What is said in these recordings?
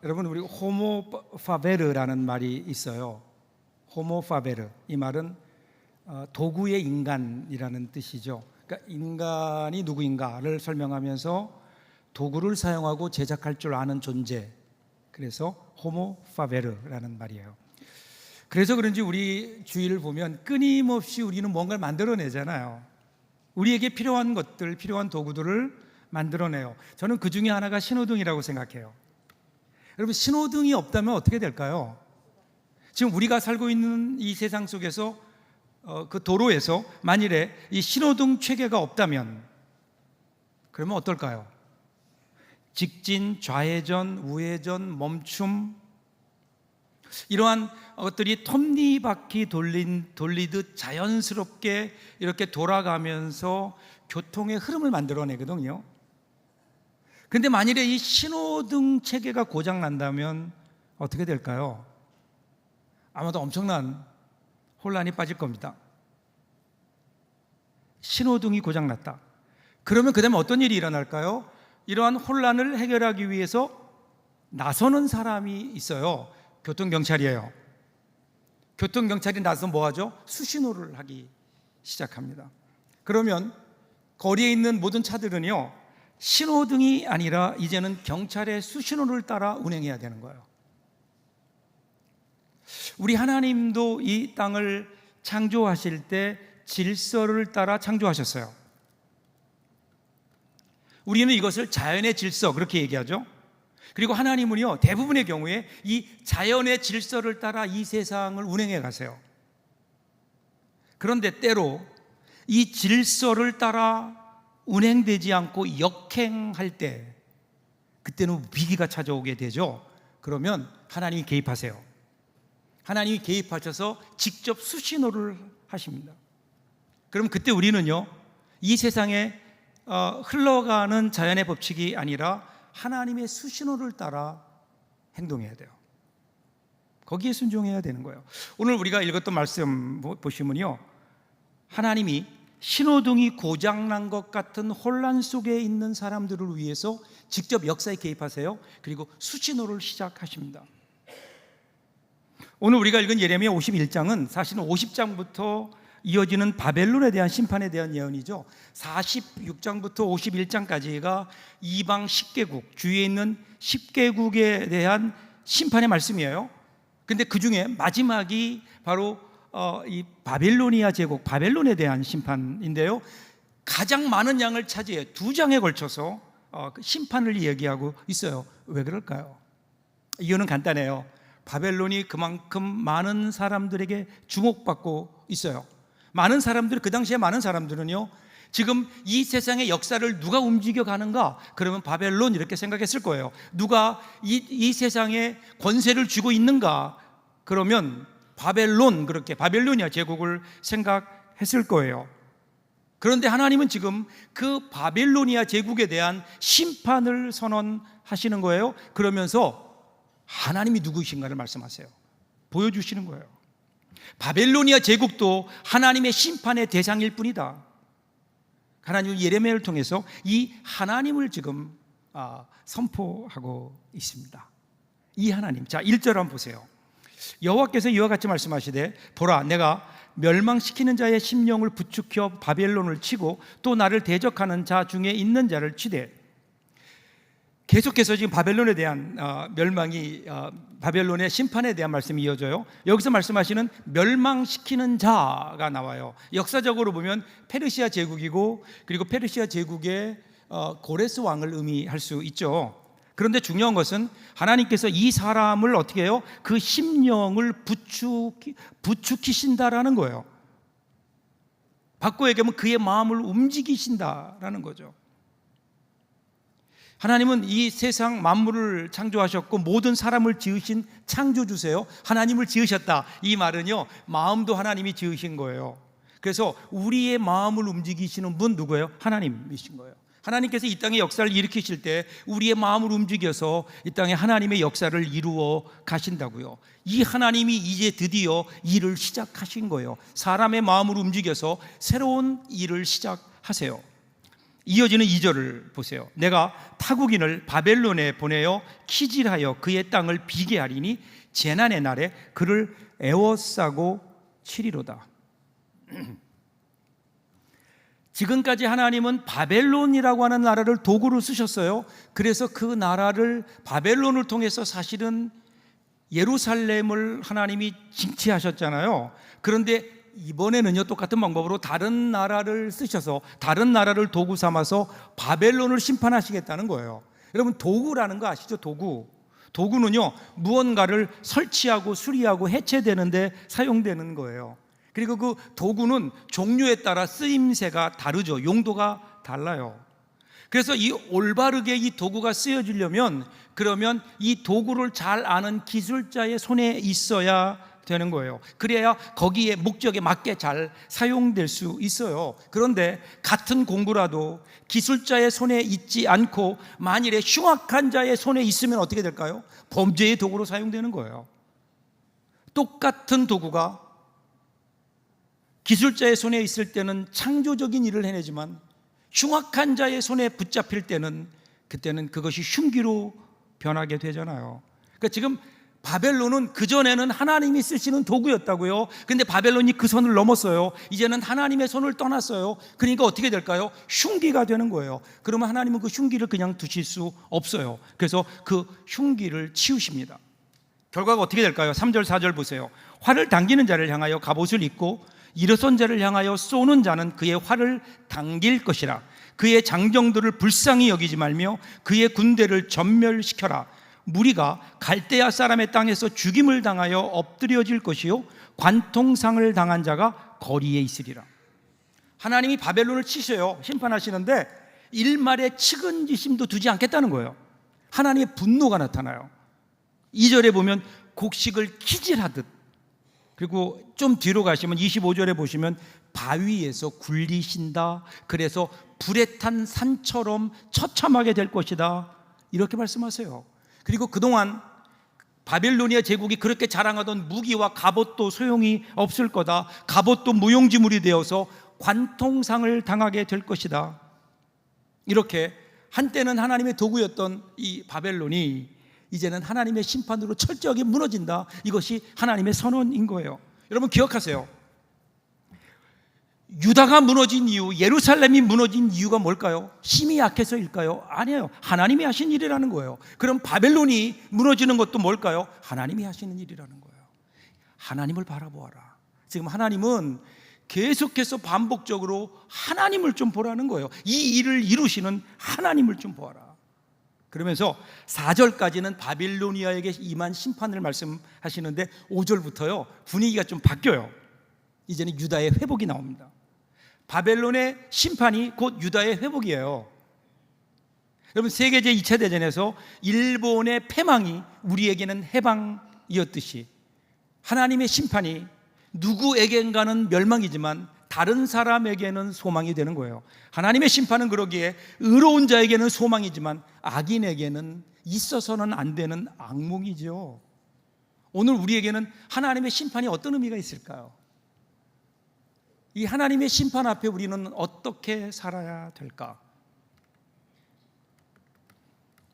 여러분, 우리 호모 파베르라는 말이 있어요. 호모 파베르, 이 말은 도구의 인간이라는 뜻이죠. 그러니까 인간이 누구인가를 설명하면서 도구를 사용하고 제작할 줄 아는 존재, 그래서 호모 파베르라는 말이에요. 그래서 그런지 우리 주위를 보면 끊임없이 우리는 뭔가를 만들어내잖아요. 우리에게 필요한 것들, 필요한 도구들을 만들어내요. 저는 그 중에 하나가 신호등이라고 생각해요. 여러분, 신호등이 없다면 어떻게 될까요? 지금 우리가 살고 있는 이 세상 속에서 그 도로에서 만일에 이 신호등 체계가 없다면 그러면 어떨까요? 직진, 좌회전, 우회전, 멈춤, 이러한 것들이 톱니바퀴 돌리듯 자연스럽게 이렇게 돌아가면서 교통의 흐름을 만들어내거든요. 그런데 만일에 이 신호등 체계가 고장 난다면 어떻게 될까요? 아마도 엄청난 혼란이 빠질 겁니다. 신호등이 고장 났다. 그러면 그 다음에 어떤 일이 일어날까요? 이러한 혼란을 해결하기 위해서 나서는 사람이 있어요. 교통경찰이에요. 교통경찰이 나서 뭐 하죠? 수신호를 하기 시작합니다. 그러면 거리에 있는 모든 차들은요, 신호등이 아니라 이제는 경찰의 수신호를 따라 운행해야 되는 거예요. 우리 하나님도 이 땅을 창조하실 때 질서를 따라 창조하셨어요. 우리는 이것을 자연의 질서, 그렇게 얘기하죠. 그리고 하나님은요, 대부분의 경우에 이 자연의 질서를 따라 이 세상을 운행해 가세요. 그런데 때로 이 질서를 따라 운행되지 않고 역행할 때, 그때는 위기가 찾아오게 되죠. 그러면 하나님이 개입하세요. 하나님이 개입하셔서 직접 수신호를 하십니다. 그럼 그때 우리는요, 이 세상에 흘러가는 자연의 법칙이 아니라 하나님의 수신호를 따라 행동해야 돼요. 거기에 순종해야 되는 거예요. 오늘 우리가 읽었던 말씀 보시면요, 하나님이 신호등이 고장난 것 같은 혼란 속에 있는 사람들을 위해서 직접 역사에 개입하세요. 그리고 수신호를 시작하십니다. 오늘 우리가 읽은 예레미야 51장은 사실은 50장부터 이어지는 바벨론에 대한 심판에 대한 예언이죠. 46장부터 51장까지가 이방 10개국, 주위에 있는 10개국에 대한 심판의 말씀이에요. 근데 그 중에 마지막이 바로 이 바벨로니아 제국, 바벨론에 대한 심판인데요, 가장 많은 양을 차지해 2장에 걸쳐서 심판을 이야기하고 있어요. 왜 그럴까요? 이유는 간단해요. 바벨론이 그만큼 많은 사람들에게 주목받고 있어요. 많은 사람들, 그 당시에 많은 사람들은요, 지금 이 세상의 역사를 누가 움직여 가는가? 그러면 바벨론, 이렇게 생각했을 거예요. 누가 이 세상에 권세를 쥐고 있는가? 그러면 바벨론, 그렇게 바벨로니아 제국을 생각했을 거예요. 그런데 하나님은 지금 그 바벨로니아 제국에 대한 심판을 선언하시는 거예요. 그러면서 하나님이 누구이신가를 말씀하세요. 보여주시는 거예요. 바벨로니아 제국도 하나님의 심판의 대상일 뿐이다. 하나님은 예레미야를 통해서 이 하나님을 지금 선포하고 있습니다. 이 하나님. 자, 1절 한번 보세요. 여호와께서 이와 같이 말씀하시되, 보라, 내가 멸망시키는 자의 심령을 부추겨 바벨론을 치고 또 나를 대적하는 자 중에 있는 자를 치되, 계속해서 지금 바벨론에 대한 멸망이, 바벨론의 심판에 대한 말씀이 이어져요. 여기서 말씀하시는 멸망시키는 자가 나와요. 역사적으로 보면 페르시아 제국이고, 그리고 페르시아 제국의 고레스 왕을 의미할 수 있죠. 그런데 중요한 것은 하나님께서 이 사람을 어떻게 해요? 그 심령을 부추기신다라는 거예요. 바꿔 얘기하면 그의 마음을 움직이신다라는 거죠. 하나님은 이 세상 만물을 창조하셨고 모든 사람을 지으신 창조주세요. 하나님을 지으셨다. 이 말은요, 마음도 하나님이 지으신 거예요. 그래서 우리의 마음을 움직이시는 분 누구예요? 하나님이신 거예요. 하나님께서 이 땅의 역사를 일으키실 때 우리의 마음을 움직여서 이 땅에 하나님의 역사를 이루어 가신다고요. 이 하나님이 이제 드디어 일을 시작하신 거예요. 사람의 마음을 움직여서 새로운 일을 시작하세요. 이어지는 2절을 보세요. 내가 타국인을 바벨론에 보내어 키질하여 그의 땅을 비게 하리니 재난의 날에 그를 애워싸고 치리로다. 지금까지 하나님은 바벨론이라고 하는 나라를 도구로 쓰셨어요. 그래서 그 나라를 바벨론을 통해서 사실은 예루살렘을 하나님이 징치하셨잖아요. 그런데 이번에는요, 똑같은 방법으로 다른 나라를 쓰셔서 다른 나라를 도구 삼아서 바벨론을 심판하시겠다는 거예요. 여러분, 도구라는 거 아시죠? 도구는요, 무언가를 설치하고 수리하고 해체되는데 사용되는 거예요. 그리고 그 도구는 종류에 따라 쓰임새가 다르죠. 용도가 달라요. 그래서 이 올바르게 이 도구가 쓰여지려면, 그러면 이 도구를 잘 아는 기술자의 손에 있어야 되는 거예요. 그래야 거기에 목적에 맞게 잘 사용될 수 있어요. 그런데 같은 공구라도 기술자의 손에 있지 않고 만일에 흉악한 자의 손에 있으면 어떻게 될까요? 범죄의 도구로 사용되는 거예요. 똑같은 도구가 기술자의 손에 있을 때는 창조적인 일을 해내지만 흉악한 자의 손에 붙잡힐 때는 그때는 그것이 흉기로 변하게 되잖아요. 그러니까 지금 바벨론은 그전에는 하나님이 쓰시는 도구였다고요. 근데 바벨론이 그 선을 넘었어요. 이제는 하나님의 손을 떠났어요. 그러니까 어떻게 될까요? 흉기가 되는 거예요. 그러면 하나님은 그 흉기를 그냥 두실 수 없어요. 그래서 그 흉기를 치우십니다. 결과가 어떻게 될까요? 3절 4절 보세요. 활을 당기는 자를 향하여 갑옷을 입고 일어선 자를 향하여 쏘는 자는 그의 활을 당길 것이라. 그의 장정들을 불쌍히 여기지 말며 그의 군대를 전멸시켜라. 무리가 갈대아 사람의 땅에서 죽임을 당하여 엎드려질 것이요 관통상을 당한 자가 거리에 있으리라. 하나님이 바벨론을 치셔요. 심판하시는데 일말의 측은지심도 두지 않겠다는 거예요. 하나님의 분노가 나타나요. 2절에 보면 곡식을 키질하듯, 그리고 좀 뒤로 가시면 25절에 보시면 바위에서 굴리신다. 그래서 불에 탄 산처럼 처참하게 될 것이다. 이렇게 말씀하세요. 그리고 그동안 바빌로니아 제국이 그렇게 자랑하던 무기와 갑옷도 소용이 없을 거다. 갑옷도 무용지물이 되어서 관통상을 당하게 될 것이다. 이렇게 한때는 하나님의 도구였던 이 바벨론이 이제는 하나님의 심판으로 철저하게 무너진다. 이것이 하나님의 선언인 거예요. 여러분 기억하세요. 유다가 무너진 이유, 예루살렘이 무너진 이유가 뭘까요? 힘이 약해서일까요? 아니에요. 하나님이 하신 일이라는 거예요. 그럼 바벨론이 무너지는 것도 뭘까요? 하나님이 하시는 일이라는 거예요. 하나님을 바라보아라. 지금 하나님은 계속해서 반복적으로 하나님을 좀 보라는 거예요. 이 일을 이루시는 하나님을 좀 보아라. 그러면서 4절까지는 바빌로니아에게 임한 심판을 말씀하시는데 5절부터요 분위기가 좀 바뀌어요. 이제는 유다의 회복이 나옵니다. 바벨론의 심판이 곧 유다의 회복이에요. 여러분 세계제 2차 대전에서 일본의 패망이 우리에게는 해방이었듯이 하나님의 심판이 누구에겐가는 멸망이지만 다른 사람에게는 소망이 되는 거예요. 하나님의 심판은 그러기에 의로운 자에게는 소망이지만 악인에게는 있어서는 안 되는 악몽이죠. 오늘 우리에게는 하나님의 심판이 어떤 의미가 있을까요? 이 하나님의 심판 앞에 우리는 어떻게 살아야 될까?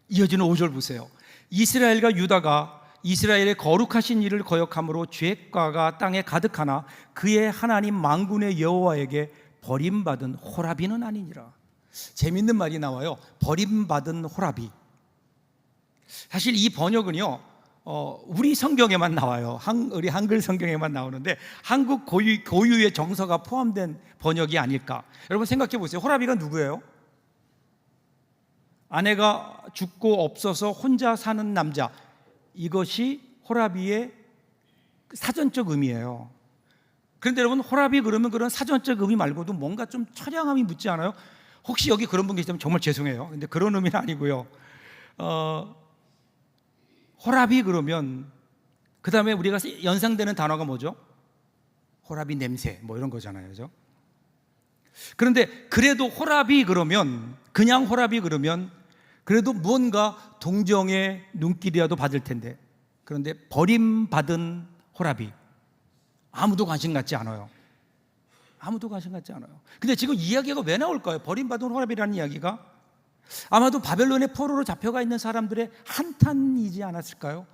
이어지는 5절 보세요. 이스라엘과 유다가 이스라엘의 거룩하신 일을 거역함으로 죄과가 땅에 가득하나 그의 하나님 만군의 여호와에게 버림받은 호라비는 아니니라. 재밌는 말이 나와요. 버림받은 호라비. 사실 이 번역은요 우리 성경에만 나와요. 우리 한글 성경에만 나오는데 한국 고유의 정서가 포함된 번역이 아닐까. 여러분 생각해 보세요. 호라비가 누구예요? 아내가 죽고 없어서 혼자 사는 남자. 이것이 호라비의 사전적 의미예요. 그런데 여러분 호라비 그러면 그런 사전적 의미 말고도 뭔가 좀 처량함이 묻지 않아요? 혹시 여기 그런 분 계시다면 정말 죄송해요. 근데 그런 의미는 아니고요. 호라비 그러면 그 다음에 우리가 연상되는 단어가 뭐죠? 호라비 냄새 뭐 이런 거잖아요. 그죠? 그런데 그래도 호라비 그러면 그냥 호라비 그러면 그래도 무언가 동정의 눈길이라도 받을 텐데, 그런데 버림받은 호라비 아무도 관심 갖지 않아요. 아무도 관심 갖지 않아요. 근데 지금 이야기가 왜 나올까요? 버림받은 호랍이라는 이야기가 아마도 바벨론의 포로로 잡혀가 있는 사람들의 한탄이지 않았을까요?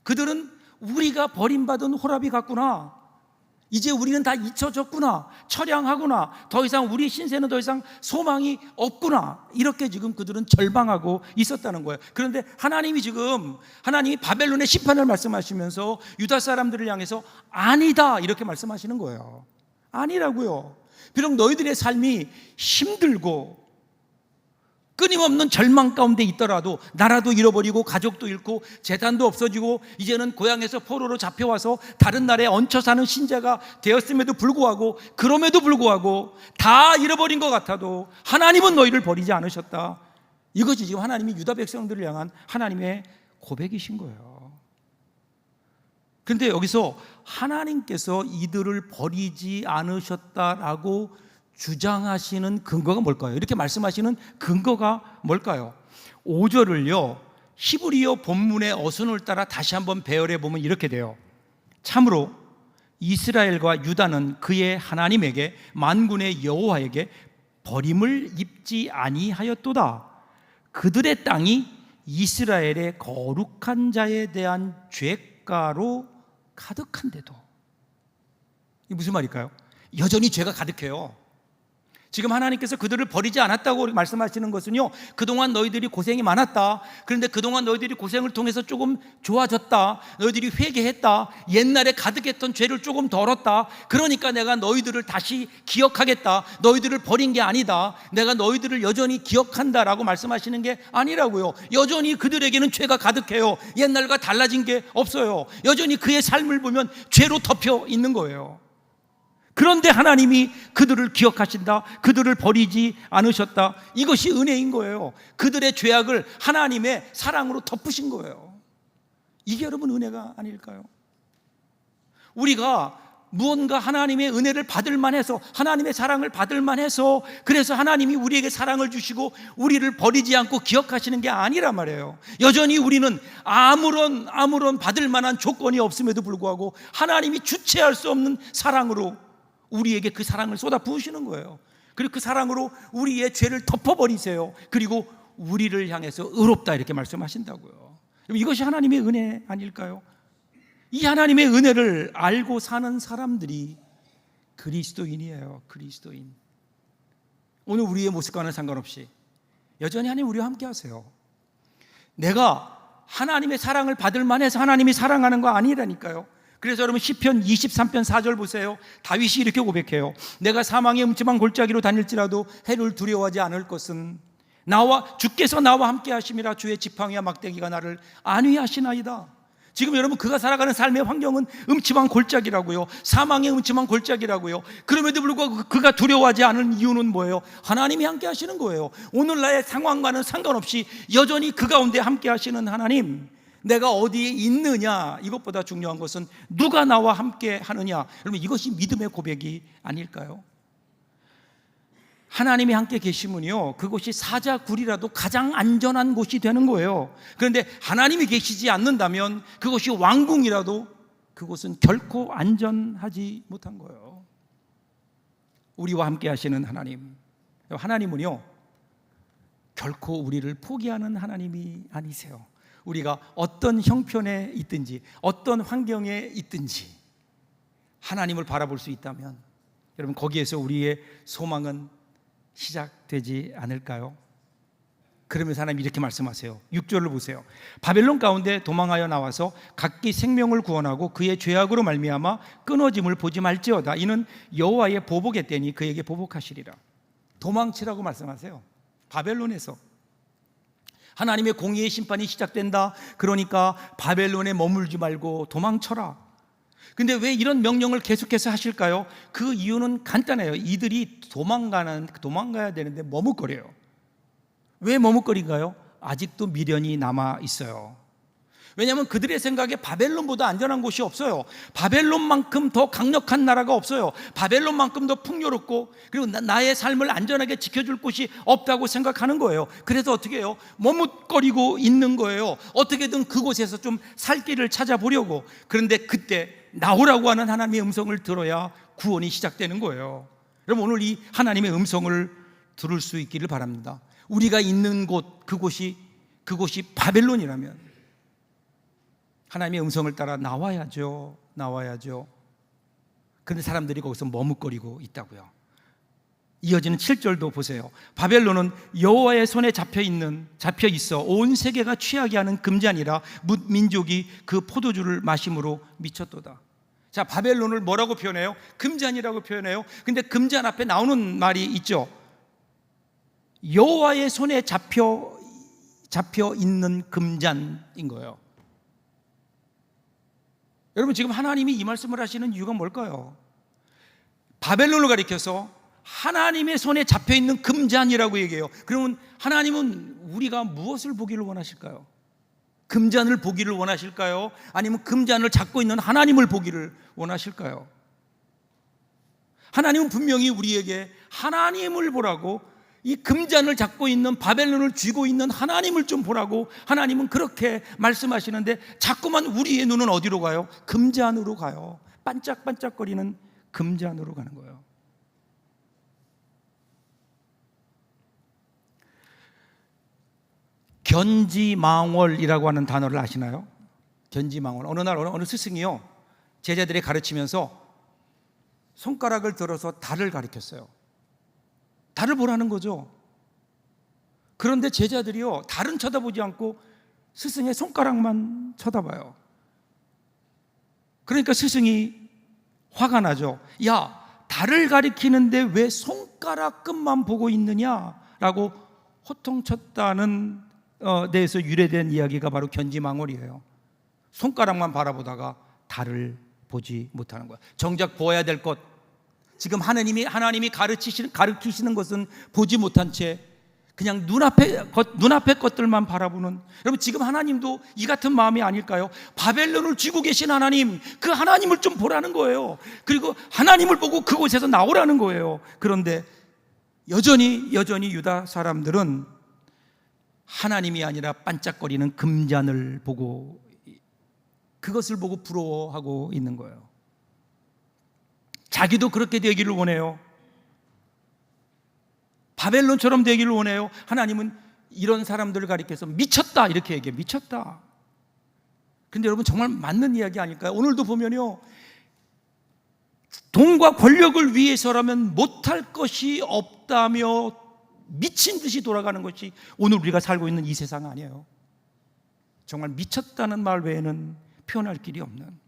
그들은 우리가 버림받은 호랍이 같구나, 이제 우리는 다 잊혀졌구나, 처량하구나, 더 이상 우리 신세는 더 이상 소망이 없구나, 이렇게 지금 그들은 절망하고 있었다는 거예요. 그런데 하나님이 바벨론의 심판을 말씀하시면서 유다 사람들을 향해서 아니다 이렇게 말씀하시는 거예요. 아니라고요. 비록 너희들의 삶이 힘들고 끊임없는 절망 가운데 있더라도, 나라도 잃어버리고 가족도 잃고 재산도 없어지고 이제는 고향에서 포로로 잡혀와서 다른 나라에 얹혀 사는 신자가 되었음에도 불구하고, 그럼에도 불구하고 다 잃어버린 것 같아도 하나님은 너희를 버리지 않으셨다. 이것이 지금 하나님이 유다 백성들을 향한 하나님의 고백이신 거예요. 그런데 여기서 하나님께서 이들을 버리지 않으셨다라고 주장하시는 근거가 뭘까요? 이렇게 말씀하시는 근거가 뭘까요? 5절을요 히브리어 본문의 어순을 따라 다시 한번 배열해 보면 이렇게 돼요. 참으로 이스라엘과 유다는 그의 하나님에게, 만군의 여호와에게 버림을 입지 아니하였도다. 그들의 땅이 이스라엘의 거룩한 자에 대한 죄가로 가득한데도. 이게 무슨 말일까요? 여전히 죄가 가득해요. 지금 하나님께서 그들을 버리지 않았다고 말씀하시는 것은요, 그동안 너희들이 고생이 많았다, 그런데 그동안 너희들이 고생을 통해서 조금 좋아졌다, 너희들이 회개했다, 옛날에 가득했던 죄를 조금 덜었다, 그러니까 내가 너희들을 다시 기억하겠다, 너희들을 버린 게 아니다, 내가 너희들을 여전히 기억한다라고 말씀하시는 게 아니라고요. 여전히 그들에게는 죄가 가득해요. 옛날과 달라진 게 없어요. 여전히 그의 삶을 보면 죄로 덮여 있는 거예요. 그런데 하나님이 그들을 기억하신다, 그들을 버리지 않으셨다, 이것이 은혜인 거예요. 그들의 죄악을 하나님의 사랑으로 덮으신 거예요. 이게 여러분 은혜가 아닐까요? 우리가 무언가 하나님의 은혜를 받을 만해서, 하나님의 사랑을 받을 만해서, 그래서 하나님이 우리에게 사랑을 주시고 우리를 버리지 않고 기억하시는 게 아니란 말이에요. 여전히 우리는 아무런 받을 만한 조건이 없음에도 불구하고 하나님이 주체할 수 없는 사랑으로 우리에게 그 사랑을 쏟아 부으시는 거예요. 그리고 그 사랑으로 우리의 죄를 덮어버리세요. 그리고 우리를 향해서 의롭다 이렇게 말씀하신다고요. 이것이 하나님의 은혜 아닐까요? 이 하나님의 은혜를 알고 사는 사람들이 그리스도인이에요. 그리스도인. 오늘 우리의 모습과는 상관없이 여전히 하나님 우리와 함께 하세요. 내가 하나님의 사랑을 받을 만해서 하나님이 사랑하는 거 아니라니까요. 그래서 여러분 시편 23편 4절 보세요. 다윗이 이렇게 고백해요. 내가 사망의 음침한 골짜기로 다닐지라도 해를 두려워하지 않을 것은 주께서 나와 함께 하심이라. 주의 지팡이와 막대기가 나를 안위하시나이다. 지금 여러분 그가 살아가는 삶의 환경은 음침한 골짜기라고요. 사망의 음침한 골짜기라고요. 그럼에도 불구하고 그가 두려워하지 않은 이유는 뭐예요? 하나님이 함께 하시는 거예요. 오늘 나의 상황과는 상관없이 여전히 그 가운데 함께 하시는 하나님, 내가 어디에 있느냐, 이것보다 중요한 것은 누가 나와 함께 하느냐. 여러분 이것이 믿음의 고백이 아닐까요? 하나님이 함께 계시면요, 그곳이 사자굴이라도 가장 안전한 곳이 되는 거예요. 그런데 하나님이 계시지 않는다면 그곳이 왕궁이라도 그곳은 결코 안전하지 못한 거예요. 우리와 함께 하시는 하나님, 하나님은요 결코 우리를 포기하는 하나님이 아니세요. 우리가 어떤 형편에 있든지 어떤 환경에 있든지 하나님을 바라볼 수 있다면 여러분 거기에서 우리의 소망은 시작되지 않을까요? 그러면서 하나님이 이렇게 말씀하세요. 6절을 보세요. 바벨론 가운데 도망하여 나와서 각기 생명을 구원하고 그의 죄악으로 말미암아 끊어짐을 보지 말지어다. 이는 여호와의 보복의 때니 그에게 보복하시리라. 도망치라고 말씀하세요. 바벨론에서 하나님의 공의의 심판이 시작된다. 그러니까 바벨론에 머물지 말고 도망쳐라. 근데 왜 이런 명령을 계속해서 하실까요? 그 이유는 간단해요. 이들이 도망가야 되는데 머뭇거려요. 왜 머뭇거린가요? 아직도 미련이 남아 있어요. 왜냐하면 그들의 생각에 바벨론보다 안전한 곳이 없어요. 바벨론만큼 더 강력한 나라가 없어요. 바벨론만큼 더 풍요롭고 그리고 나의 삶을 안전하게 지켜줄 곳이 없다고 생각하는 거예요. 그래서 어떻게 해요? 머뭇거리고 있는 거예요. 어떻게든 그곳에서 좀 살 길을 찾아보려고. 그런데 그때 나오라고 하는 하나님의 음성을 들어야 구원이 시작되는 거예요. 여러분, 오늘 이 하나님의 음성을 들을 수 있기를 바랍니다. 우리가 있는 곳, 그곳이 바벨론이라면 하나님의 음성을 따라 나와야죠. 그런데 사람들이 거기서 머뭇거리고 있다고요. 이어지는 7절도 보세요. 바벨론은 여호와의 손에 잡혀 있어 온 세계가 취하게 하는 금잔이라 뭇 민족이 그 포도주를 마심으로 미쳤도다. 자, 바벨론을 뭐라고 표현해요? 금잔이라고 표현해요. 근데 금잔 앞에 나오는 말이 있죠. 여호와의 손에 잡혀 있는 금잔인 거예요. 여러분, 지금 하나님이 이 말씀을 하시는 이유가 뭘까요? 바벨론을 가리켜서 하나님의 손에 잡혀있는 금잔이라고 얘기해요. 그러면 하나님은 우리가 무엇을 보기를 원하실까요? 금잔을 보기를 원하실까요? 아니면 금잔을 잡고 있는 하나님을 보기를 원하실까요? 하나님은 분명히 우리에게 하나님을 보라고, 이 금잔을 잡고 있는 바벨론을 쥐고 있는 하나님을 좀 보라고 하나님은 그렇게 말씀하시는데, 자꾸만 우리의 눈은 어디로 가요? 금잔으로 가요. 반짝반짝거리는 금잔으로 가는 거예요. 견지망월이라고 하는 단어를 아시나요? 견지망월. 어느 날 어느 스승이요, 제자들이 가르치면서 손가락을 들어서 달을 가리켰어요. 달을 보라는 거죠. 그런데 제자들이요, 달은 쳐다보지 않고 스승의 손가락만 쳐다봐요. 그러니까 스승이 화가 나죠. 야, 달을 가리키는데 왜 손가락 끝만 보고 있느냐라고 호통쳤다는 데에서 유래된 이야기가 바로 견지망월이에요. 손가락만 바라보다가 달을 보지 못하는 거야. 정작 보아야 될 것, 지금 하나님이 가르치시는 것은 보지 못한 채 그냥 눈앞의 것들만 바라보는, 여러분, 지금 하나님도 이 같은 마음이 아닐까요? 바벨론을 쥐고 계신 하나님, 그 하나님을 좀 보라는 거예요. 그리고 하나님을 보고 그곳에서 나오라는 거예요. 그런데 여전히 유다 사람들은 하나님이 아니라 반짝거리는 금잔을 보고, 그것을 보고 부러워하고 있는 거예요. 자기도 그렇게 되기를 원해요. 바벨론처럼 되기를 원해요. 하나님은 이런 사람들을 가리켜서 미쳤다 이렇게 얘기해요. 미쳤다. 근데 여러분, 정말 맞는 이야기 아닐까요? 오늘도 보면요, 돈과 권력을 위해서라면 못할 것이 없다며 미친 듯이 돌아가는 것이 오늘 우리가 살고 있는 이 세상 아니에요. 정말 미쳤다는 말 외에는 표현할 길이 없는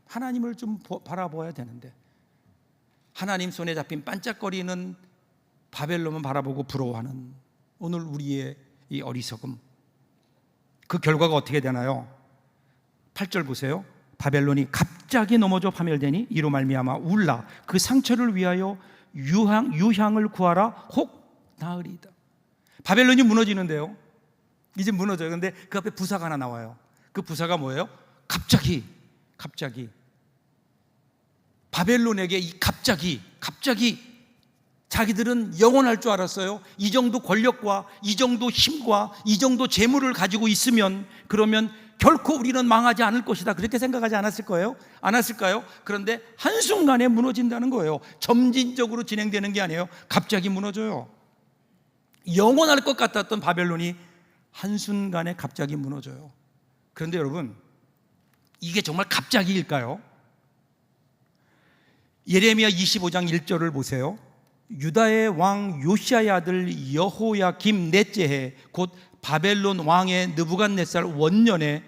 하나님을 좀 바라봐야 되는데, 하나님 손에 잡힌 반짝거리는 바벨론만 바라보고 부러워하는 오늘 우리의 이 어리석음, 그 결과가 어떻게 되나요? 8절 보세요. 바벨론이 갑자기 넘어져 파멸되니 이로 말미암아 울라, 그 상처를 위하여 유향을 구하라, 혹 나으리이다. 바벨론이 무너지는데요, 이제 무너져요. 그런데 그 앞에 부사가 하나 나와요. 그 부사가 뭐예요? 갑자기. 바벨론에게 이 갑자기 자기들은 영원할 줄 알았어요. 이 정도 권력과 이 정도 힘과 이 정도 재물을 가지고 있으면, 그러면 결코 우리는 망하지 않을 것이다, 그렇게 생각하지 않았을까요? 그런데 한순간에 무너진다는 거예요. 점진적으로 진행되는 게 아니에요. 갑자기 무너져요. 영원할 것 같았던 바벨론이 한순간에 갑자기 무너져요. 그런데 여러분, 이게 정말 갑자기일까요? 예레미야 25장 1절을 보세요. 유다의 왕 요시아의 아들 여호야김 넷째 해, 곧 바벨론 왕의 느부갓네살 원년에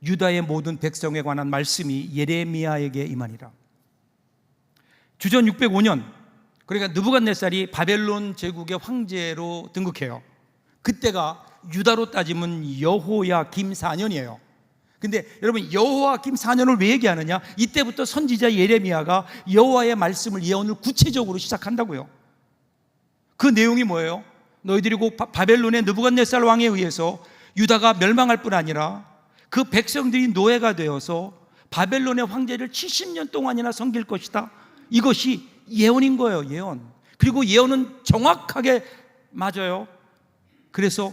유다의 모든 백성에 관한 말씀이 예레미야에게 임하니라. 주전 605년, 그러니까 느부갓네살이 바벨론 제국의 황제로 등극해요. 그때가 유다로 따지면 여호야김 4년이에요. 근데 여러분, 여호야김 4년을 왜 얘기하느냐? 이때부터 선지자 예레미야가 여호와의 말씀을, 예언을 구체적으로 시작한다고요. 그 내용이 뭐예요? 너희들이 곧 바벨론의 느부갓네살 왕에 의해서 유다가 멸망할 뿐 아니라 그 백성들이 노예가 되어서 바벨론의 황제를 70년 동안이나 섬길 것이다. 이것이 예언인 거예요. 예언. 그리고 예언은 정확하게 맞아요. 그래서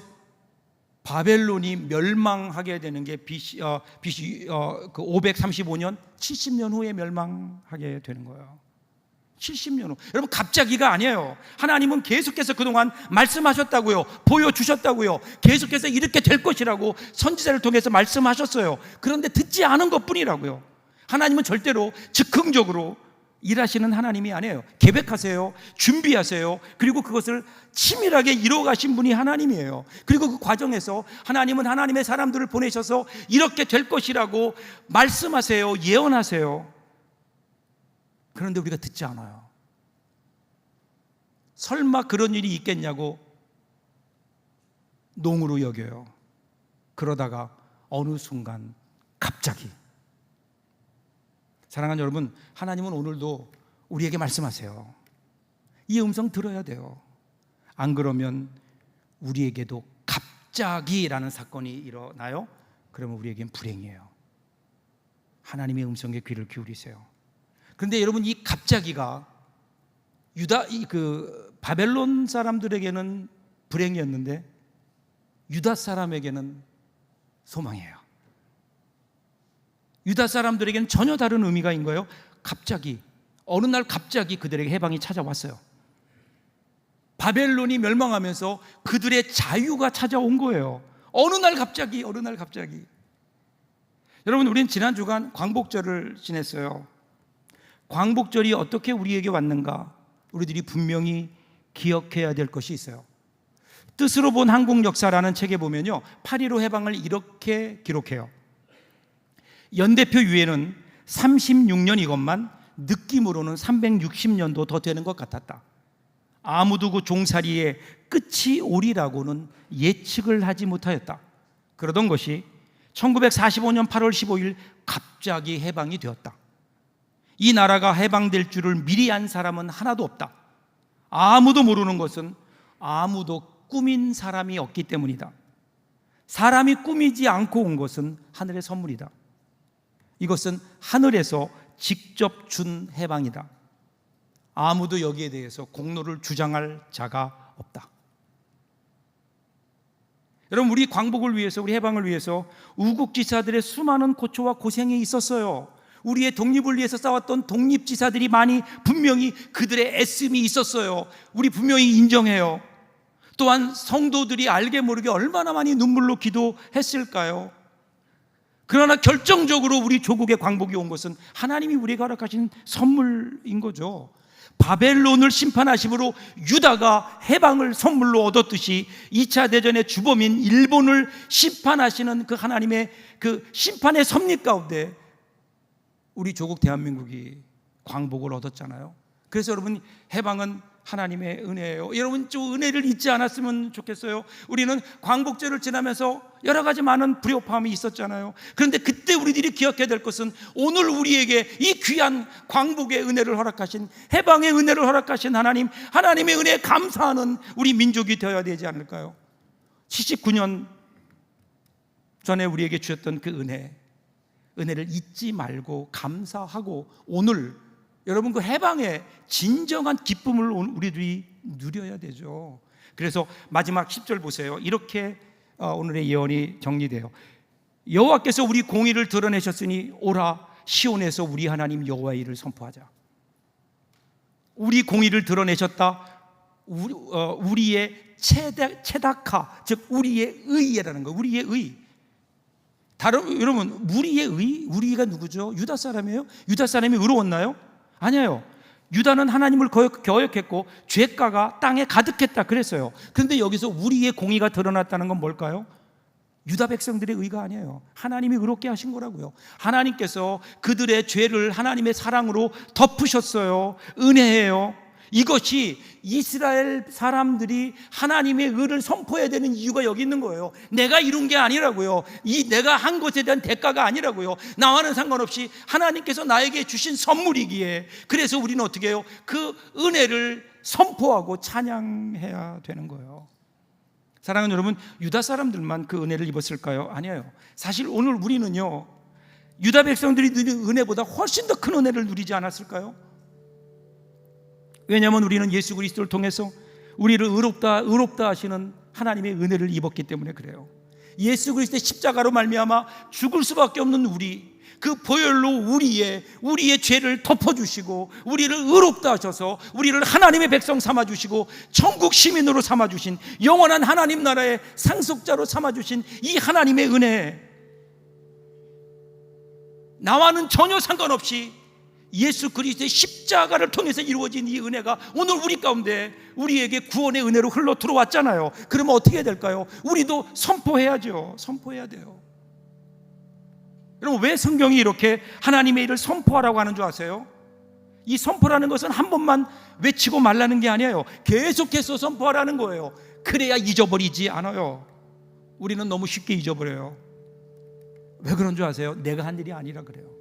바벨론이 멸망하게 되는 게 BC 그 535년 70년 후에 멸망하게 되는 거예요. 70년 후. 여러분, 갑자기가 아니에요. 하나님은 계속해서 그동안 말씀하셨다고요. 보여주셨다고요. 계속해서 이렇게 될 것이라고 선지자를 통해서 말씀하셨어요. 그런데 듣지 않은 것뿐이라고요. 하나님은 절대로 즉흥적으로 일하시는 하나님이 아니에요. 계획하세요. 준비하세요. 그리고 그것을 치밀하게 이루어가신 분이 하나님이에요. 그리고 그 과정에서 하나님은 하나님의 사람들을 보내셔서 이렇게 될 것이라고 말씀하세요. 예언하세요. 그런데 우리가 듣지 않아요. 설마 그런 일이 있겠냐고 농으로 여겨요. 그러다가 어느 순간 갑자기, 사랑하는 여러분, 하나님은 오늘도 우리에게 말씀하세요. 이 음성 들어야 돼요. 안 그러면 우리에게도 갑자기라는 사건이 일어나요. 그러면 우리에겐 불행이에요. 하나님의 음성에 귀를 기울이세요. 그런데 여러분, 이 갑자기가 바벨론 사람들에게는 불행이었는데 유다 사람에게는 소망이에요. 유다 사람들에게는 전혀 다른 의미가 있는 거예요. 갑자기, 어느 날 갑자기 그들에게 해방이 찾아왔어요. 바벨론이 멸망하면서 그들의 자유가 찾아온 거예요. 어느 날 갑자기. 여러분, 우리는 지난 주간 광복절을 지냈어요. 광복절이 어떻게 우리에게 왔는가? 우리들이 분명히 기억해야 될 것이 있어요. 뜻으로 본 한국 역사라는 책에 보면요, 8.15 해방을 이렇게 기록해요. 연대표 유예는 36년 이것만 느낌으로는 360년도 더 되는 것 같았다. 아무도 그 종살이의 끝이 오리라고는 예측을 하지 못하였다. 그러던 것이 1945년 8월 15일 갑자기 해방이 되었다. 이 나라가 해방될 줄을 미리 안 사람은 하나도 없다. 아무도 모르는 것은 아무도 꾸민 사람이 없기 때문이다. 사람이 꾸미지 않고 온 것은 하늘의 선물이다. 이것은 하늘에서 직접 준 해방이다. 아무도 여기에 대해서 공로를 주장할 자가 없다. 여러분, 우리 광복을 위해서, 우리 해방을 위해서 우국지사들의 수많은 고초와 고생이 있었어요. 우리의 독립을 위해서 싸웠던 독립지사들이 많이 분명히 그들의 애씀이 있었어요. 우리 분명히 인정해요. 또한 성도들이 알게 모르게 얼마나 많이 눈물로 기도했을까요? 그러나 결정적으로 우리 조국의 광복이 온 것은 하나님이 우리에게 허락하신 선물인 거죠. 바벨론을 심판하심으로 유다가 해방을 선물로 얻었듯이 2차 대전의 주범인 일본을 심판하시는 그 하나님의 그 심판의 섭리 가운데 우리 조국 대한민국이 광복을 얻었잖아요. 그래서 여러분, 해방은 하나님의 은혜예요. 여러분, 좀 은혜를 잊지 않았으면 좋겠어요. 우리는 광복절을 지나면서 여러 가지 많은 불협화음이 있었잖아요. 그런데 그때 우리들이 기억해야 될 것은 오늘 우리에게 이 귀한 광복의 은혜를 허락하신, 해방의 은혜를 허락하신 하나님의 은혜에 감사하는 우리 민족이 되어야 되지 않을까요? 79년 전에 우리에게 주셨던 그 은혜를 잊지 말고 감사하고 오늘 여러분, 그 해방의 진정한 기쁨을 우리들이 누려야 되죠. 그래서 마지막 10절 보세요. 이렇게 오늘의 예언이 정리돼요. 여호와께서 우리 공의를 드러내셨으니 오라 시온에서 우리 하나님 여호와의 일을 선포하자. 우리 공의를 드러내셨다. 우리의 체다카, 즉 우리의 의라는 거예요. 우리의 의. 여러분, 우리의 의? 우리가 누구죠? 유다 사람이에요? 유다 사람이 의로웠나요? 아니에요. 유다는 하나님을 거역했고 죄가가 땅에 가득했다 그랬어요. 그런데 여기서 우리의 공의가 드러났다는 건 뭘까요? 유다 백성들의 의가 아니에요. 하나님이 의롭게 하신 거라고요. 하나님께서 그들의 죄를 하나님의 사랑으로 덮으셨어요. 은혜예요. 이것이 이스라엘 사람들이 하나님의 의를 선포해야 되는 이유가 여기 있는 거예요. 내가 이룬 게 아니라고요. 내가 한 것에 대한 대가가 아니라고요. 나와는 상관없이 하나님께서 나에게 주신 선물이기에, 그래서 우리는 어떻게 해요? 그 은혜를 선포하고 찬양해야 되는 거예요. 사랑하는 여러분, 유다 사람들만 그 은혜를 입었을까요? 아니에요. 사실 오늘 우리는요, 유다 백성들이 누린 은혜보다 훨씬 더 큰 은혜를 누리지 않았을까요? 왜냐하면 우리는 예수 그리스도를 통해서 우리를 의롭다 하시는 하나님의 은혜를 입었기 때문에 그래요. 예수 그리스도의 십자가로 말미암아 죽을 수밖에 없는 우리, 그 보혈로 우리의 죄를 덮어주시고 우리를 의롭다 하셔서 우리를 하나님의 백성 삼아주시고 천국 시민으로 삼아주신, 영원한 하나님 나라의 상속자로 삼아주신 이 하나님의 은혜, 나와는 전혀 상관없이 예수 그리스도의 십자가를 통해서 이루어진 이 은혜가 오늘 우리 가운데 우리에게 구원의 은혜로 흘러 들어왔잖아요. 그러면 어떻게 해야 될까요? 우리도 선포해야죠. 선포해야 돼요. 여러분, 왜 성경이 이렇게 하나님의 일을 선포하라고 하는 줄 아세요? 이 선포라는 것은 한 번만 외치고 말라는 게 아니에요. 계속해서 선포하라는 거예요. 그래야 잊어버리지 않아요. 우리는 너무 쉽게 잊어버려요. 왜 그런 줄 아세요? 내가 한 일이 아니라 그래요.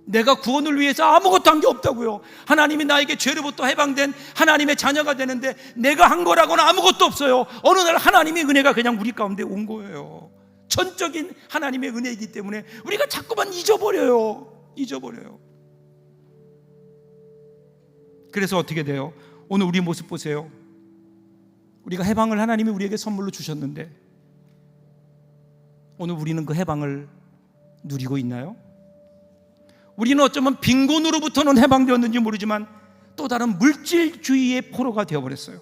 내가 구원을 위해서 아무것도 한 게 없다고요. 하나님이 나에게 죄로부터 해방된 하나님의 자녀가 되는데 내가 한 거라고는 아무것도 없어요. 어느 날 하나님의 은혜가 그냥 우리 가운데 온 거예요. 전적인 하나님의 은혜이기 때문에 우리가 자꾸만 잊어버려요. 그래서 어떻게 돼요? 오늘 우리 모습 보세요. 우리가 해방을 하나님이 우리에게 선물로 주셨는데 오늘 우리는 그 해방을 누리고 있나요? 우리는 어쩌면 빈곤으로부터는 해방되었는지 모르지만 또 다른 물질주의의 포로가 되어버렸어요.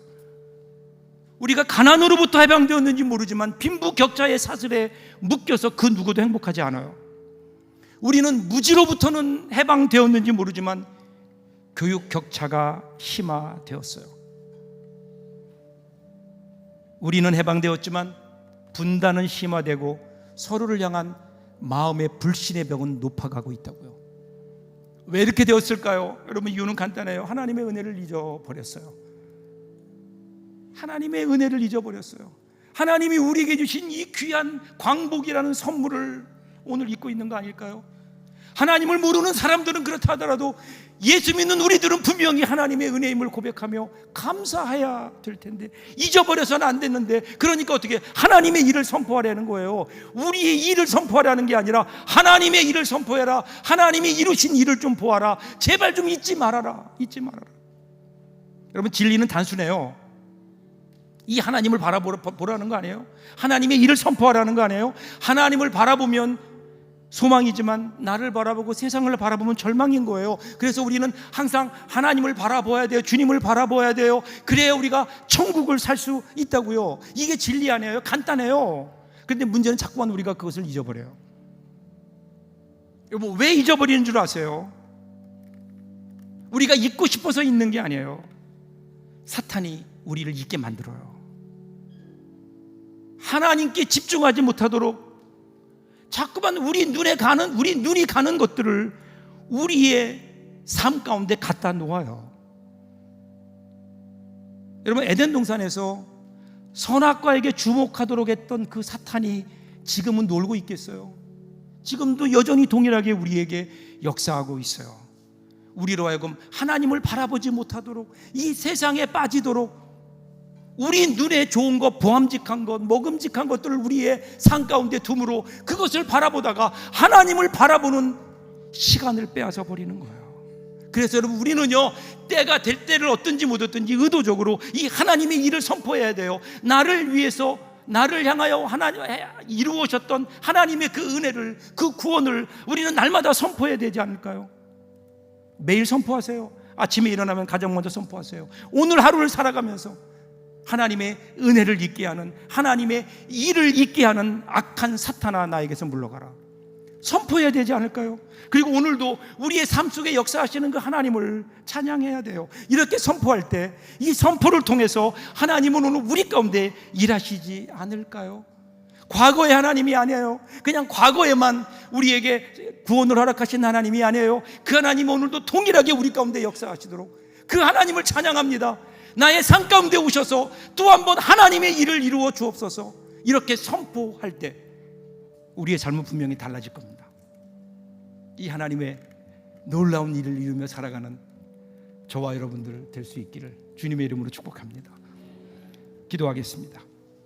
우리가 가난으로부터 해방되었는지 모르지만 빈부격차의 사슬에 묶여서 그 누구도 행복하지 않아요. 우리는 무지로부터는 해방되었는지 모르지만 교육 격차가 심화되었어요. 우리는 해방되었지만 분단은 심화되고 서로를 향한 마음의 불신의 벽은 높아가고 있다고요. 왜 이렇게 되었을까요? 여러분, 이유는 간단해요. 하나님의 은혜를 잊어버렸어요. 하나님의 은혜를 잊어버렸어요. 하나님이 우리에게 주신 이 귀한 광복이라는 선물을 오늘 잊고 있는 거 아닐까요? 하나님을 모르는 사람들은 그렇다 하더라도 예수 믿는 우리들은 분명히 하나님의 은혜임을 고백하며 감사해야 될 텐데 잊어버려서는 안 됐는데, 그러니까 어떻게 하나님의 일을 선포하라는 거예요. 우리의 일을 선포하라는 게 아니라 하나님의 일을 선포해라. 하나님이 이루신 일을 좀 보아라. 제발 좀 잊지 말아라. 여러분, 진리는 단순해요. 이 하나님을 바라보라는 거 아니에요? 하나님의 일을 선포하라는 거 아니에요? 하나님을 바라보면 소망이지만 나를 바라보고 세상을 바라보면 절망인 거예요. 그래서 우리는 항상 하나님을 바라봐야 돼요. 주님을 바라봐야 돼요. 그래야 우리가 천국을 살 수 있다고요. 이게 진리 아니에요? 간단해요. 그런데 문제는 자꾸만 우리가 그것을 잊어버려요. 여러분, 왜 잊어버리는 줄 아세요? 우리가 잊고 싶어서 잊는 게 아니에요. 사탄이 우리를 잊게 만들어요. 하나님께 집중하지 못하도록 자꾸만 우리 눈이 가는 것들을 우리의 삶 가운데 갖다 놓아요. 여러분, 에덴 동산에서 선악과에게 주목하도록 했던 그 사탄이 지금은 놀고 있겠어요? 지금도 여전히 동일하게 우리에게 역사하고 있어요. 우리로 하여금 하나님을 바라보지 못하도록, 이 세상에 빠지도록, 우리 눈에 좋은 것, 보암직한 것, 먹음직한 것들을 우리의 삶 가운데 둠으로 그것을 바라보다가 하나님을 바라보는 시간을 빼앗아 버리는 거예요. 그래서 여러분, 우리는요, 때가 될 때를 얻든지 못 얻든지 의도적으로 이 하나님의 일을 선포해야 돼요. 나를 위해서, 나를 향하여 하나님 이루어졌던 하나님의 그 은혜를, 그 구원을 우리는 날마다 선포해야 되지 않을까요? 매일 선포하세요. 아침에 일어나면 가장 먼저 선포하세요. 오늘 하루를 살아가면서 하나님의 은혜를 잊게 하는, 하나님의 일을 잊게 하는 악한 사탄아, 나에게서 물러가라. 선포해야 되지 않을까요? 그리고 오늘도 우리의 삶 속에 역사하시는 그 하나님을 찬양해야 돼요. 이렇게 선포할 때 이 선포를 통해서 하나님은 오늘 우리 가운데 일하시지 않을까요? 과거의 하나님이 아니에요. 그냥 과거에만 우리에게 구원을 허락하신 하나님이 아니에요. 그 하나님은 오늘도 동일하게 우리 가운데 역사하시도록 그 하나님을 찬양합니다. 나의 삶 가운데 오셔서 또 한 번 하나님의 일을 이루어 주옵소서. 이렇게 선포할 때 우리의 삶은 분명히 달라질 겁니다. 이 하나님의 놀라운 일을 이루며 살아가는 저와 여러분들 될 수 있기를 주님의 이름으로 축복합니다. 기도하겠습니다.